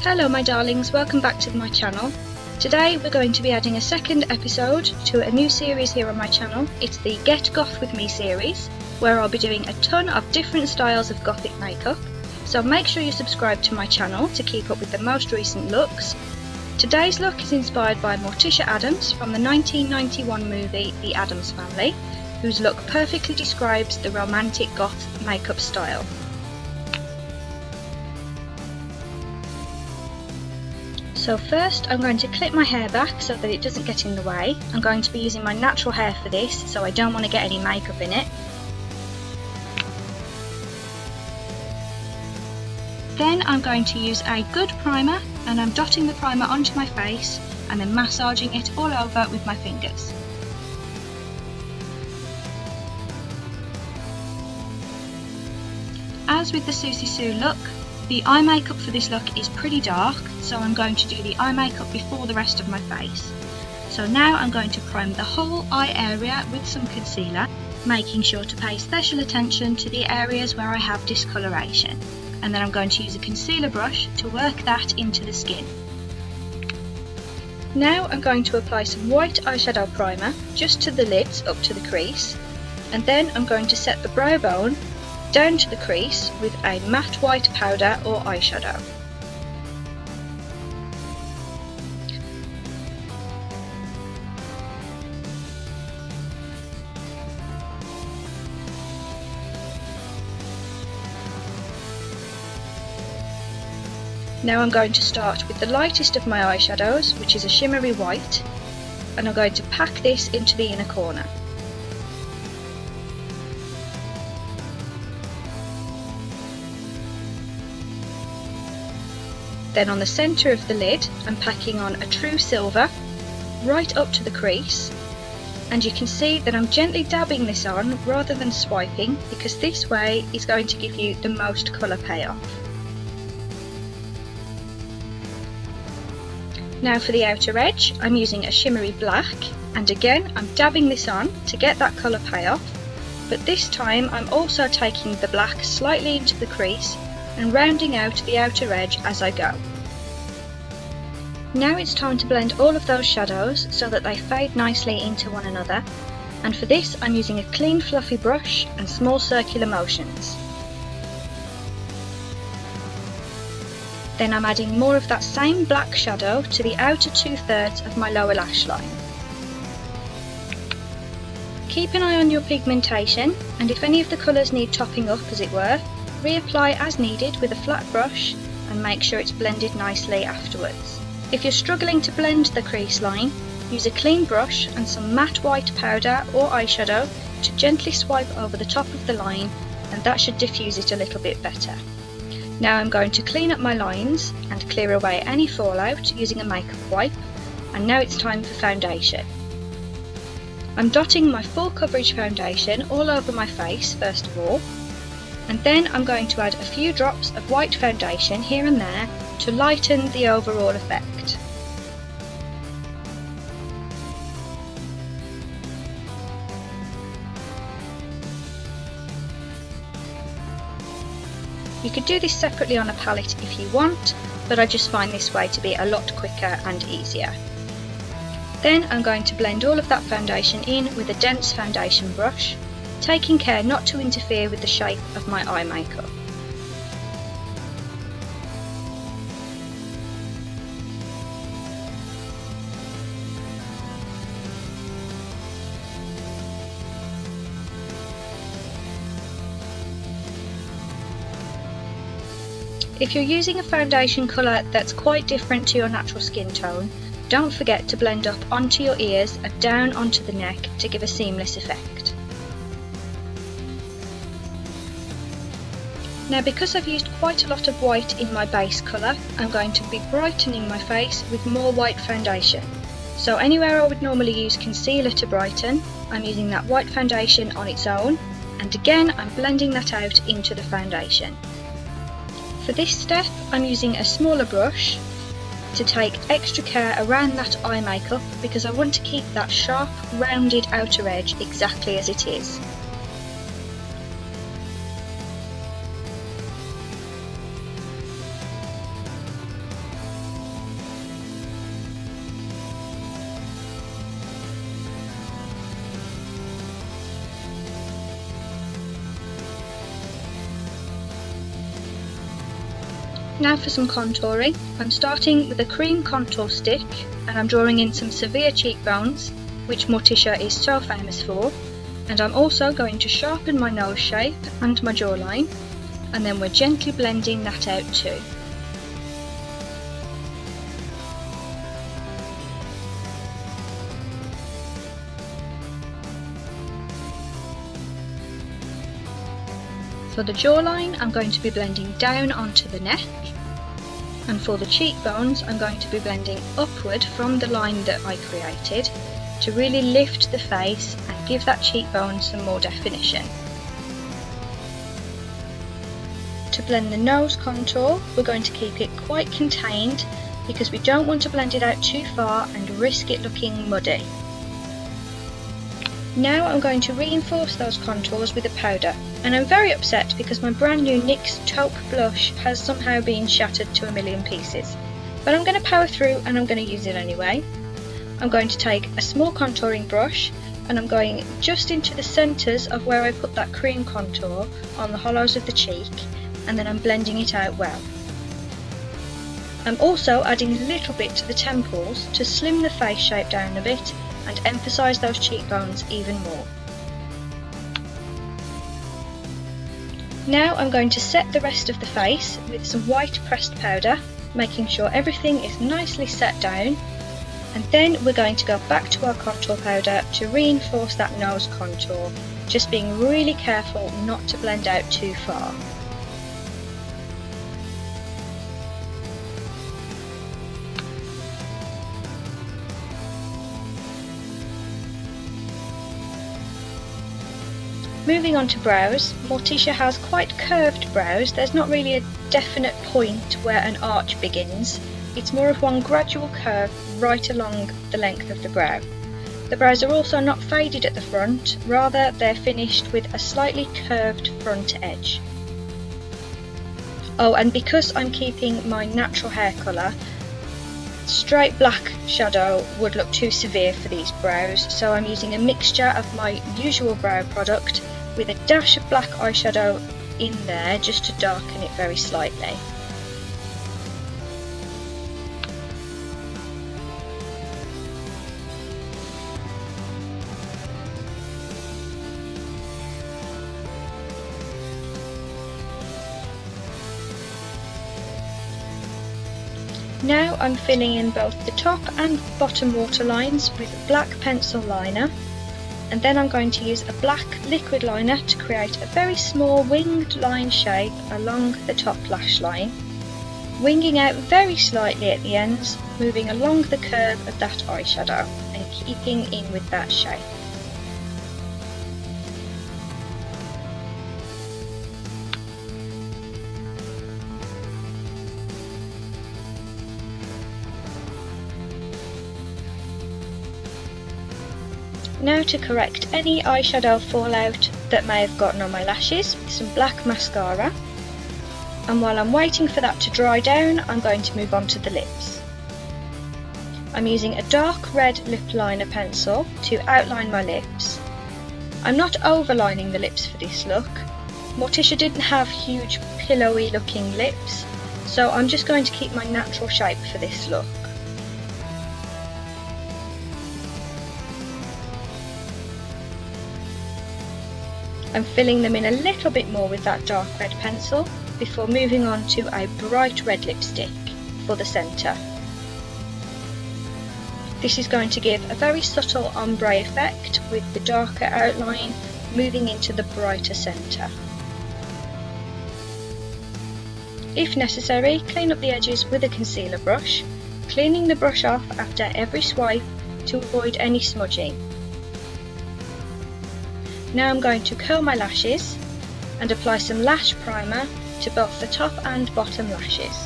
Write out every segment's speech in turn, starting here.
Hello my darlings, welcome back to my channel. Today we're going to be adding a second episode to a new series here on my channel. It's the Get Goth With Me series, where I'll be doing a ton of different styles of gothic makeup. So make sure you subscribe to my channel to keep up with the most recent looks. Today's look is inspired by Morticia Addams from the 1991 movie The Addams Family, whose look perfectly describes the romantic goth makeup style. So first I'm going to clip my hair back so that it doesn't get in the way. I'm going to be using my natural hair for this, so I don't want to get any makeup in it. Then I'm going to use a good primer, and I'm dotting the primer onto my face and then massaging it all over with my fingers. As with the Susie Sue look, the eye makeup for this look is pretty dark, so I'm going to do the eye makeup before the rest of my face. So now I'm going to prime the whole eye area with some concealer, making sure to pay special attention to the areas where I have discoloration. And then I'm going to use a concealer brush to work that into the skin. Now I'm going to apply some white eyeshadow primer just to the lids up to the crease, and then I'm going to set the brow bone down to the crease with a matte white powder or eyeshadow. Now I'm going to start with the lightest of my eyeshadows, which is a shimmery white, and I'm going to pack this into the inner corner. Then on the centre of the lid, I'm packing on a true silver right up to the crease, and you can see that I'm gently dabbing this on rather than swiping, because this way is going to give you the most colour payoff. Now for the outer edge, I'm using a shimmery black, and again I'm dabbing this on to get that colour payoff, but this time I'm also taking the black slightly into the crease and rounding out the outer edge as I go. Now it's time to blend all of those shadows so that they fade nicely into one another, and for this I'm using a clean fluffy brush and small circular motions. Then I'm adding more of that same black shadow to the outer 2/3 of my lower lash line. Keep an eye on your pigmentation, and if any of the colours need topping up as it were, reapply as needed with a flat brush and make sure it's blended nicely afterwards. If you're struggling to blend the crease line, use a clean brush and some matte white powder or eyeshadow to gently swipe over the top of the line, and that should diffuse it a little bit better. Now I'm going to clean up my lines and clear away any fallout using a makeup wipe, and now it's time for foundation. I'm dotting my full coverage foundation all over my face first of all, and then I'm going to add a few drops of white foundation here and there to lighten the overall effect. You could do this separately on a palette if you want, but I just find this way to be a lot quicker and easier. Then I'm going to blend all of that foundation in with a dense foundation brush, taking care not to interfere with the shape of my eye makeup. If you're using a foundation colour that's quite different to your natural skin tone, don't forget to blend up onto your ears and down onto the neck to give a seamless effect. Now because I've used quite a lot of white in my base colour, I'm going to be brightening my face with more white foundation. So anywhere I would normally use concealer to brighten, I'm using that white foundation on its own, and again I'm blending that out into the foundation. For this step, I'm using a smaller brush to take extra care around that eye makeup, because I want to keep that sharp, rounded outer edge exactly as it is. Now for some contouring. I'm starting with a cream contour stick and I'm drawing in some severe cheekbones, which Morticia is so famous for, and I'm also going to sharpen my nose shape and my jawline, and then we're gently blending that out too. For the jawline, I'm going to be blending down onto the neck, and for the cheekbones, I'm going to be blending upward from the line that I created to really lift the face and give that cheekbone some more definition. To blend the nose contour, we're going to keep it quite contained because we don't want to blend it out too far and risk it looking muddy. Now I'm going to reinforce those contours with a powder, and I'm very upset because my brand new NYX taupe blush has somehow been shattered to a million pieces. But I'm going to power through and I'm going to use it anyway. I'm going to take a small contouring brush and I'm going just into the centres of where I put that cream contour on the hollows of the cheek, and then I'm blending it out well. I'm also adding a little bit to the temples to slim the face shape down a bit and emphasise those cheekbones even more. Now I'm going to set the rest of the face with some white pressed powder, making sure everything is nicely set down, and then we're going to go back to our contour powder to reinforce that nose contour, just being really careful not to blend out too far. Moving on to brows, Morticia has quite curved brows. There's not really a definite point where an arch begins. It's more of one gradual curve right along the length of the brow. The brows are also not faded at the front, rather they're finished with a slightly curved front edge. Oh, and because I'm keeping my natural hair colour, straight black shadow would look too severe for these brows, so I'm using a mixture of my usual brow product with a dash of black eyeshadow in there just to darken it very slightly. Now I'm filling in both the top and bottom waterlines with a black pencil liner, and then I'm going to use a black liquid liner to create a very small winged line shape along the top lash line, winging out very slightly at the ends, moving along the curve of that eyeshadow and keeping in with that shape. Now to correct any eyeshadow fallout that may have gotten on my lashes, some black mascara, and while I'm waiting for that to dry down, I'm going to move on to the lips. I'm using a dark red lip liner pencil to outline my lips. I'm not overlining the lips for this look. Morticia didn't have huge pillowy looking lips, so I'm just going to keep my natural shape for this look. I'm filling them in a little bit more with that dark red pencil before moving on to a bright red lipstick for the centre. This is going to give a very subtle ombre effect with the darker outline moving into the brighter centre. If necessary, clean up the edges with a concealer brush, cleaning the brush off after every swipe to avoid any smudging. Now I'm going to curl my lashes and apply some lash primer to both the top and bottom lashes.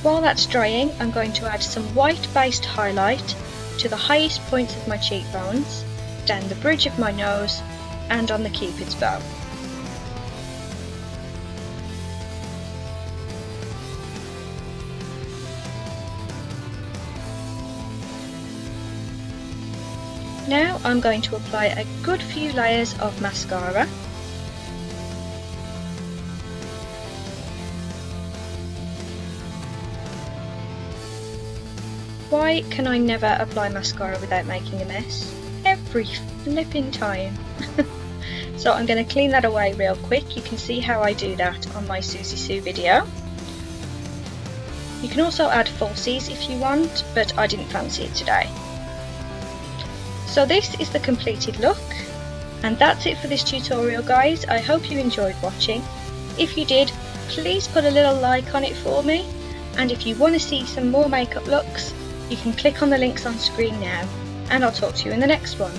While that's drying, I'm going to add some white based highlight to the highest points of my cheekbones, down the bridge of my nose and on the cupid's bow. Now I'm going to apply a good few layers of mascara. Why can I never apply mascara without making a mess? Every flipping time. So I'm going to clean that away real quick. You can see how I do that on my Susie Sue video. You can also add falsies if you want, but I didn't fancy it today. So this is the completed look, and that's it for this tutorial, guys. I hope you enjoyed watching. If you did, please put a little like on it for me, and if you want to see some more makeup looks, you can click on the links on screen now, and I'll talk to you in the next one.